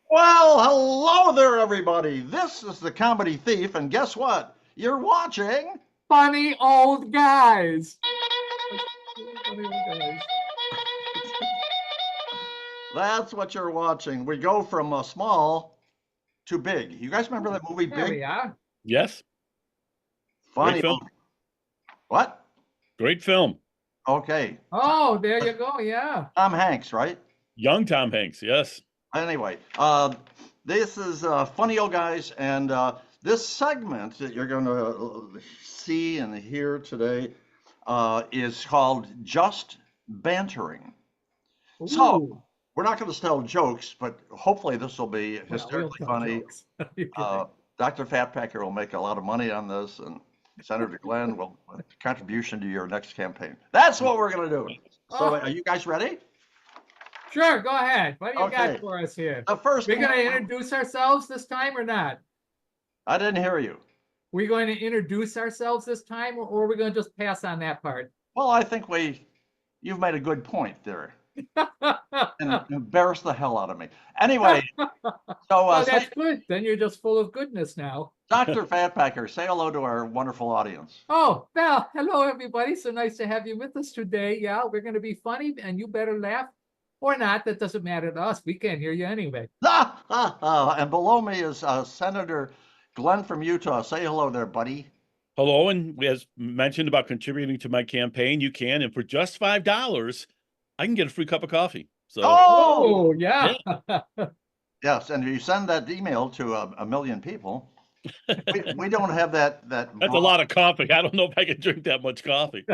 Well, hello there, everybody. This is the Comedy Thief, and guess what? You're watching. Funny old guys. Funny old guys. That's what you're watching. We go from small to big. You guys remember that movie There we Big? are. Yes, great Funny. film. What? Great film. Okay. Oh, there you go. Yeah. Tom Hanks, right? Young Tom Hanks. Yes. Anyway, this is Funny Old Guys, and this segment that you're going to see and hear today is called Just Bantering. So, Ooh. we're not going to tell jokes, but hopefully this will be Well, we'll hysterically tell funny. jokes. You kidding? Dr. Fatpacker will make a lot of money on this, and Senator Glenn will contribution to your next campaign. That's what we're going to do. So, are you guys ready? Sure, go ahead. What do you Okay. got for us here? The first We're going to one- introduce ourselves this time or not? I didn't hear you. We're going to introduce ourselves this time, or are we going to just pass on that part? Well, I think you've made a good point there, and embarrassed the hell out of me. Anyway, so Oh, that's good. Then you're just full of goodness now. Dr. Fatpacker, say hello to our wonderful audience. Oh, well, hello, everybody. So nice to have you with us today. Yeah, we're going to be funny, and you better laugh or not. That doesn't matter to us. We can't hear you anyway. And below me is Senator Glenn from Utah. Say hello there, buddy. Hello, and as mentioned about contributing to my campaign, you can, and for just $5, I can get a free cup of coffee. So, Oh, yeah. Yes, and if you send that email to a million people, we don't have that. that's a lot of coffee. I don't know if I can drink that much coffee.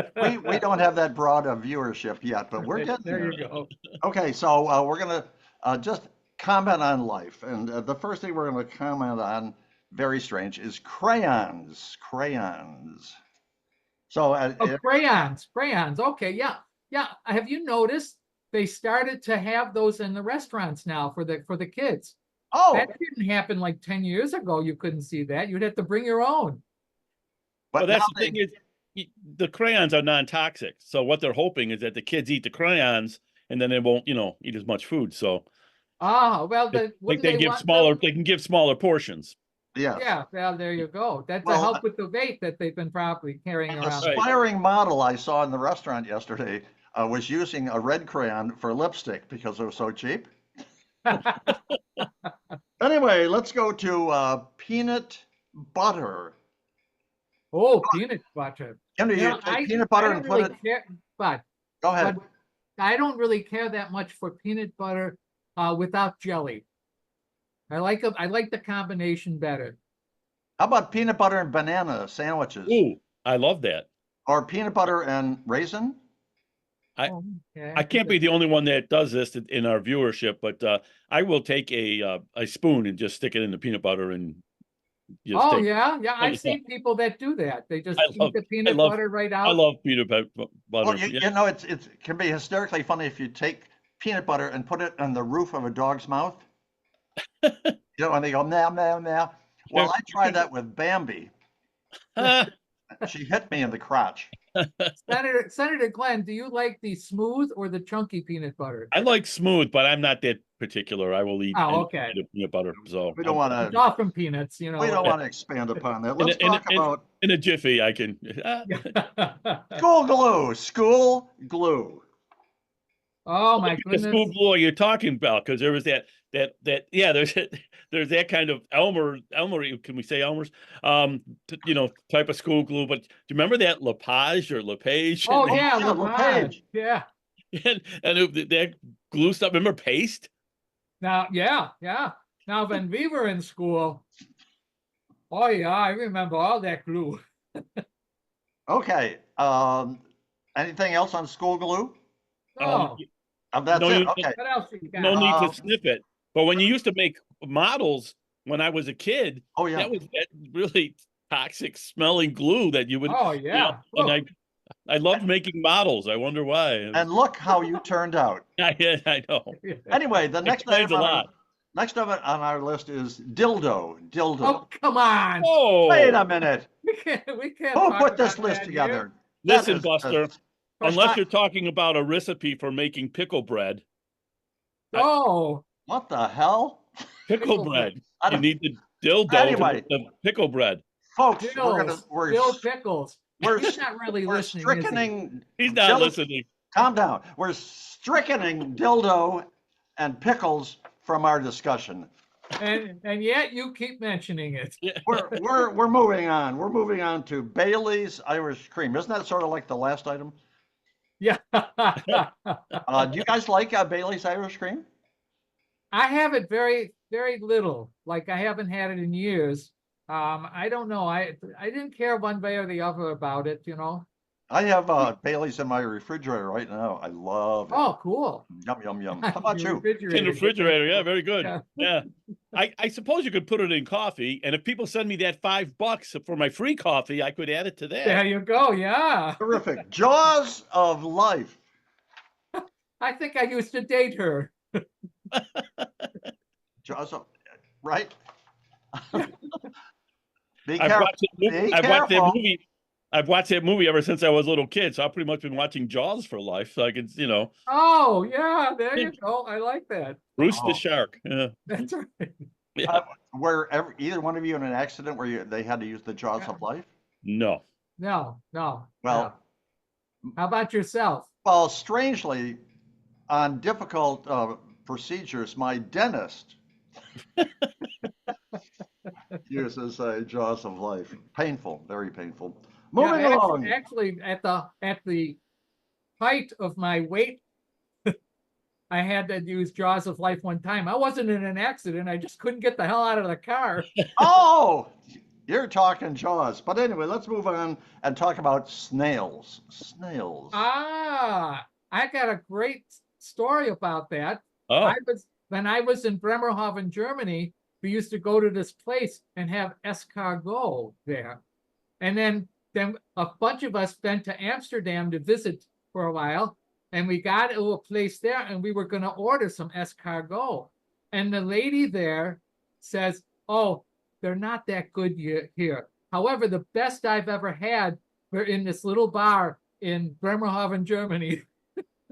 We don't have that broad of viewership yet, but we're getting There you go. Okay, so we're gonna just comment on life, and the first thing we're gonna comment on, very strange, is crayons. Crayons. So Oh, crayons. Okay, yeah. Yeah. Have you noticed they started to have those in the restaurants now for the kids? oh, That didn't happen like 10 years ago. You couldn't see that. You'd have to bring your own. but Well, that's now the thing is, the crayons are non-toxic. So what they're hoping is that the kids eat the crayons, and then they won't, eat as much food. So, Well, like they give smaller, they can give smaller portions. yes. Yeah, well, there you go. That's to Well, help with the weight that they've been probably carrying An around. aspiring model I saw in the restaurant yesterday was using a red crayon for lipstick because it was so cheap. Anyway, let's go to peanut butter. Oh, peanut butter. You You know, take peanut butter I and don't put really it. care, but Go ahead. I don't really care that much for peanut butter without jelly. I like the combination better. How about peanut butter and banana sandwiches? Ooh, I love that. Or peanut butter and raisin? Oh, okay. I can't be the only one that does this in our viewership, but I will take a spoon and just stick it in the peanut butter and just Oh, take. yeah. I've Yeah. seen people that do that. They just I eat love- the peanut love- butter right I out. love peanut butter. Well, Yeah. you know, it can be hysterically funny if you take peanut butter and put it on the roof of a dog's mouth. And they go, meow, meow, meow. Well, I tried that with Bambi. She hit me in the crotch. Senator Glenn, do you like the smooth or the chunky peanut butter? I like smooth, but I'm not that particular. I will eat Oh, any okay. kind of peanut butter. So We don't want It's to. all from peanuts, you know. We don't want to expand upon that. Let's In- talk about in a jiffy, I can. school glue. School glue. Oh my The goodness. school glue you're talking about, because there was that yeah, there's that kind of Elmer, can we say Elmer's type of school glue, but do you remember that Lepage or Lepage? Oh And they- yeah, yeah, Lepage. Yeah. that glue stuff, remember paste? Now, yeah. Now, when we were in school, oh yeah, I remember all that glue. Okay. Anything else on school glue? Oh, That's no, it. you- Okay. what else you got? No need Um, to sniff it. But when you used to make models when I was a kid, Oh yeah. that was that really toxic smelling glue that you would. Oh you know, yeah. and Look, I loved making models. I wonder why. And look how you turned out. I know. Anyway, the next Explains item a on lot. next of it on our list is dildo. Dildo. oh come on. Oh, Wait a minute. We can't Who talk put this about list that together? listen, That is- Buster. First Unless time- you're talking about a recipe for making pickle bread. here. Oh, What the hell? Pickle Pickle bread. I You don't, need the dildo anyway, of pickle bread. folks, Dills, we're Bill Pickles. we're He's not really we're listening, is he? strickening. He's not listening. Calm down. We're strickening dildo and pickles from our discussion. And yet you keep mentioning it. Yeah. We're moving on. We're moving on to Bailey's Irish Cream. Isn't that sort of like the last item? Yeah. Do you guys like Bailey's Irish Cream? I have it very, very little. Like I haven't had it in years. I don't know. I didn't care one way or the other about it, you know. I have Bailey's in my refrigerator right now. I love it. Oh, cool. Yum, yum, yum. How about Your you? In the refrigerator. refrigerator. Yeah, very good. Yeah. Yeah. I suppose you could put it in coffee, and if people send me that $5 for my free coffee, I could add it to There that. you go. Yeah. Terrific. Jaws of Life. I think I used to date her. Jaws of, right? Be I've careful. watched that movie. Be I've watched that careful. movie. I've watched that movie ever since I was a little kid, so I've pretty much been watching Jaws for life. So I could, Oh, yeah. There you go. I like that. Bruce Oh. the Shark. Yeah. That's right. Yeah. Were either one of you in an accident where they had to use the Jaws of Life? No. No, no. Well, no. How about yourself? well, strangely, on difficult procedures, my dentist uses a Jaws of Life. Painful, very painful. Moving Yeah, along. actually, at the height of my weight, I had to use Jaws of Life one time. I wasn't in an accident. I just couldn't get the hell out of the car. Oh, you're talking Jaws. But anyway, let's move on and talk about snails. Snails. Ah, I got a great story about that. Oh, When I was in Bremerhaven, Germany, we used to go to this place and have escargot there. And then a bunch of us went to Amsterdam to visit for a while. And we got to a place there and we were going to order some escargot. And the lady there says, oh, they're not that good here. However, the best I've ever had were in this little bar in Bremerhaven, Germany.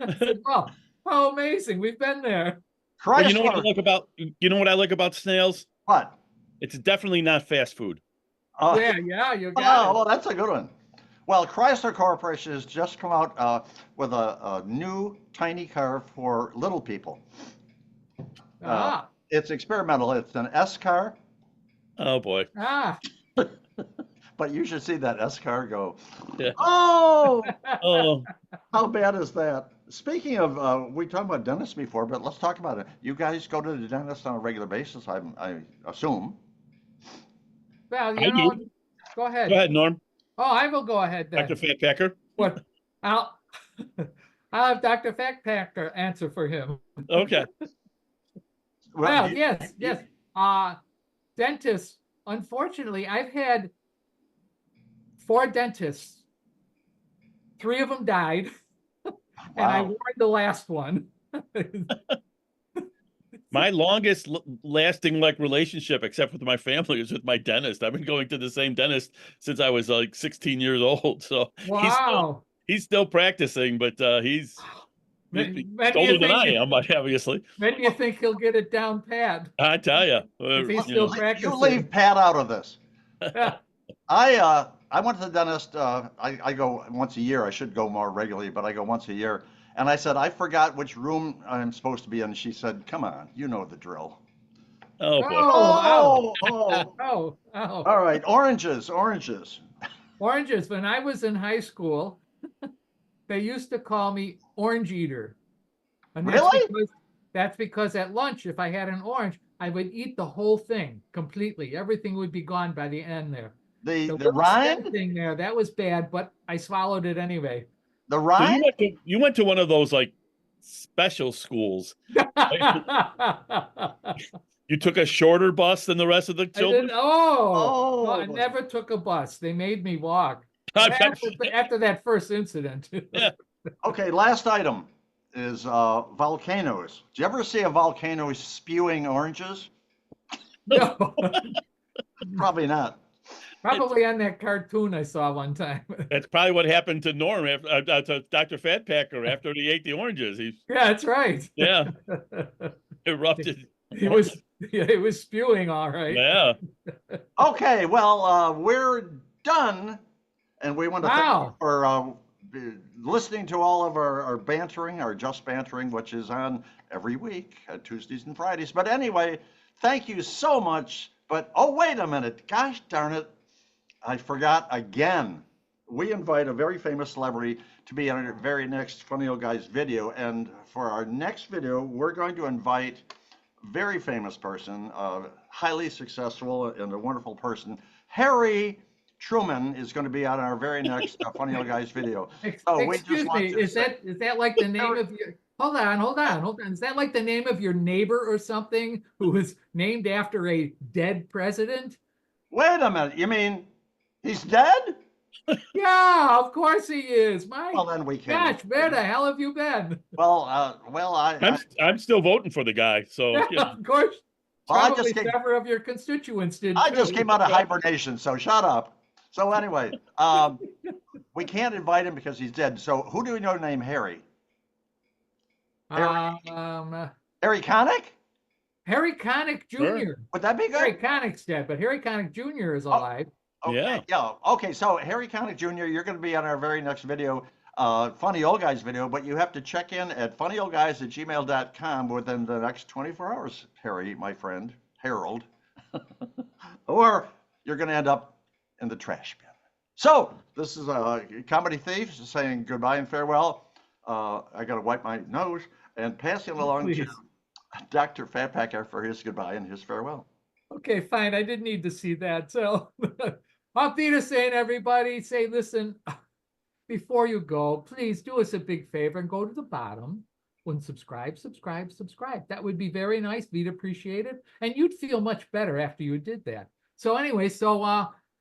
I said, oh, how amazing. We've been there. well, you know what I Chrysler. like about snails? What? It's definitely not fast food. Yeah, you got Oh, it. well, that's a good one. Well, Chrysler Corporation has just come out with a new tiny car for little people. Ah, It's experimental. It's an S car, Oh boy. ah. but you should see that S car go. Yeah. Oh, Oh, how bad is that? Speaking of, we talked about dentists before, but let's talk about it. You guys go to the dentist on a regular basis, I assume. Well, I you know, do. go ahead. Go ahead, Norm. Oh, I will go ahead then. Dr. Fat Packer. What? I'll have Dr. Fact-Packer answer for him. Okay. Well, you- yes. Dentists, unfortunately, I've had 4 dentists. 3 of them died, and I Wow. warned the last one. My longest lasting relationship, except with my family, is with my dentist. I've been going to the same dentist since I was like 16 years old. So Wow. he's still practicing, but he's When he's do you older than think I he- am, obviously. When do you think he'll get it down pat? I tell you, If he's you still know, You practicing. leave Pat out of this. Yeah. I went to the dentist. I go once a year. I should go more regularly, but I go once a year. And I said I forgot which room I'm supposed to be in. She said, "Come on, you know the drill." oh boy. Oh, Oh. Oh. All right, oranges. Oranges. When I was in high school, they used to call me Orange Eater. And Really? That's because at lunch, if I had an orange, I would eat the whole thing completely. Everything would be gone by the end there. The little stem rind. thing there, that was bad, but I swallowed it anyway. The So rind. you went to one of those special schools. You took a shorter bus than the rest of the I children. didn't, no, I Oh. never took a bus. They made me walk. I bet- After that first incident. Yeah. Okay, last item is volcanoes. Did you ever see a volcano spewing oranges? No. Probably not. Probably on that cartoon I saw one time. That's probably what happened to Norm after to Dr. Fat Packer after he ate the oranges. Yeah, that's right. Yeah, erupted. He Yeah, it was spewing, all right. Yeah. Okay, well, we're done, and we want to thank you Wow. for listening to all of our bantering, our just bantering, which is on every week, Tuesdays and Fridays. But anyway, thank you so much. But oh, wait a minute. Gosh darn it. I forgot again. We invite a very famous celebrity to be in our very next Funny Old Guys video. And for our next video, we're going to invite a very famous person, highly successful and a wonderful person. Harry Truman is going to be on our very next Funny Old Guys video. So we just Excuse want me, you to is say, that like the name of your, hold on. Is that like the name of your neighbor or something who was named after a dead president? wait a minute, you mean he's dead? Yeah, of course he is. My Well, then we can't. gosh, where the hell have you been? Well, I'm still voting for the guy. So Yeah, you know. of course. Well, I Probably just came, several of your constituents did I just too. came out of hibernation, so shut up. So anyway, we can't invite him because he's dead. So who do we know named Harry? Harry Connick? Harry Connick Sure. Jr. Would that be Harry good? Connick's dead, but Harry Connick Jr. is alive. Okay, Yeah. yeah. Okay, so Harry Connick Jr., you're going to be on our very next video, Funny Old Guys video, but you have to check in at funnyoldguys@gmail.com within the next 24 hours, Harry, my friend, Harold. Or you're going to end up in the trash bin. So this is a Comedy Thief saying goodbye and farewell. I got to wipe my nose and passing it along to Please. Dr. Fatpacker for his goodbye and his farewell. Okay, fine. I didn't need to see that. So, I'll be saying, everybody, say, listen, before you go, please do us a big favor and go to the bottom and subscribe. That would be very nice. We'd appreciate it. And you'd feel much better after you did that. So anyway,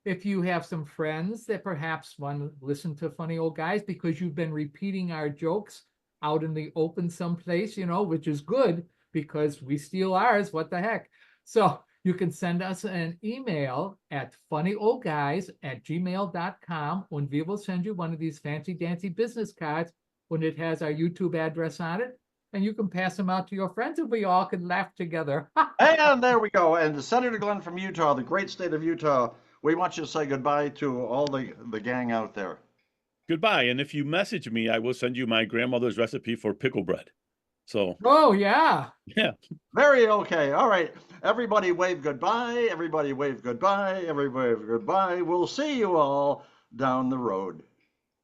if you have some friends that perhaps want to listen to Funny Old Guys because you've been repeating our jokes out in the open someplace, which is good because we steal ours. What the heck? So you can send us an email at funnyoldguys@gmail.com and we will send you one of these fancy dancy business cards when it has our YouTube address on it. And you can pass them out to your friends and we all can laugh together. And there we go. And Senator Glenn from Utah, the great state of Utah, we want you to say goodbye to all the gang out there. Goodbye. And if you message me, I will send you my grandmother's recipe for pickle bread. So Oh, yeah. yeah. Very okay. All right. Everybody wave goodbye. Everybody wave goodbye. Everybody wave goodbye. We'll see you all down the road.